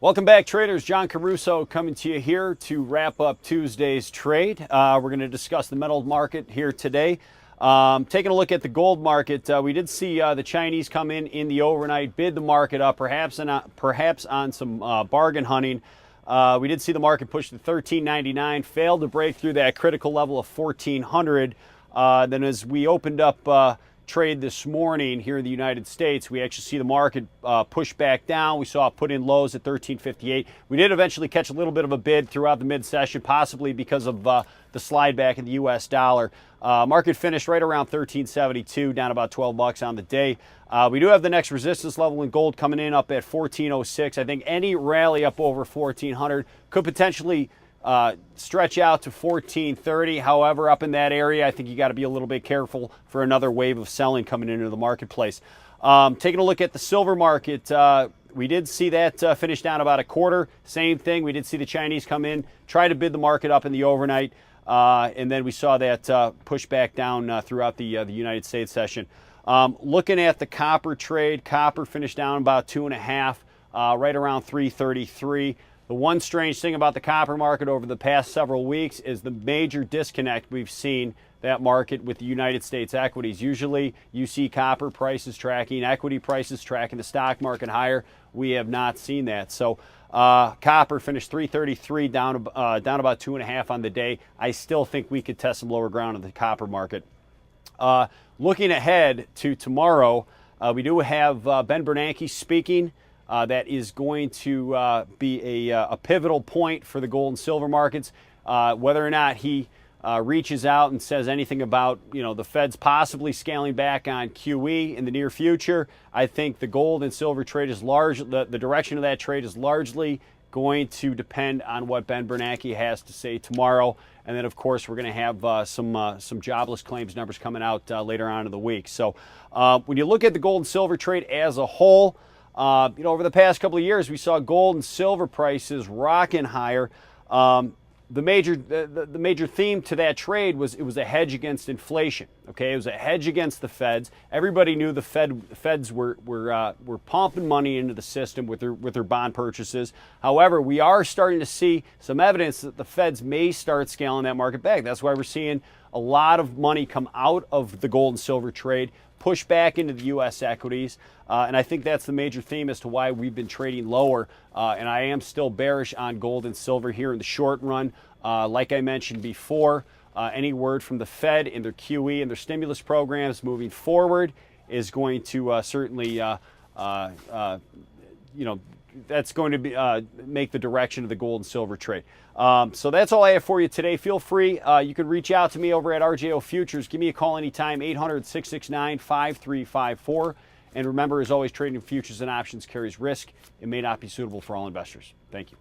Welcome back, traders. John Caruso coming to you here to wrap up Tuesday's trade. We're going to discuss the metal market here today. Taking a look at the gold market, we did see the Chinese come in the overnight, bid the market up, perhaps on some bargain hunting. We did see the market push to $13.99, failed to break through that critical level of $1,400. Then as we opened up trade this morning here in the United States, we actually see the market push back down. We saw it put in lows at $13.58. We did eventually catch a little bit of a bid throughout the mid-session, possibly because of the slide back in the U.S. dollar. Market finished right around $13.72, down about 12 bucks on the day. We do have the next resistance level in gold coming in up at $14.06. I think any rally up over $1,400 could potentially stretch out to $14.30. However, up in that area, I think you got to be a little bit careful for another wave of selling coming into the marketplace. Taking a look at the silver market, we did see that finish down about a quarter. Same thing, we did see the Chinese come in, try to bid the market up in the overnight, and then we saw that push back down throughout the United States session. Looking at the copper trade, copper finished down about 2.5, right around 333. The one strange thing about the copper market over the past several weeks is the major disconnect we've seen that market with the United States equities. Usually you see copper prices tracking, equity prices tracking the stock market higher. We have not seen that. So copper finished 333, down about 2.5 on the day. I still think we could test some lower ground in the copper market. Looking ahead to tomorrow, we do have Ben Bernanke speaking. That is going to be a pivotal point for the gold and silver markets. Whether or not he reaches out and says anything about the Fed's possibly scaling back on QE in the near future, I think the gold and silver trade is the direction of that trade is largely going to depend on what Ben Bernanke has to say tomorrow. And then, of course, we're going to have some jobless claims numbers coming out later on in the week. So when you look at the gold and silver trade as a whole, over the past couple of years, we saw gold and silver prices rocking higher. The major theme to that trade was it was a hedge against inflation. Okay, it was a hedge against the Feds. Everybody knew the Feds were pumping money into the system with their bond purchases. However, we are starting to see some evidence that the Feds may start scaling that market back. That's why we're seeing a lot of money come out of the gold and silver trade, push back into the U.S. equities, and I think that's the major theme as to why we've been trading lower, and I am still bearish on gold and silver here in the short run. Like I mentioned before, any word from the Fed in their QE and their stimulus programs moving forward is going to certainly, that's going to make the direction of the gold and silver trade. So that's all I have for you today. Feel free. You can reach out to me over at RJO Futures. Give me a call anytime, 800-669-5354. And remember, as always, trading futures and options carries risk. It may not be suitable for all investors. Thank you.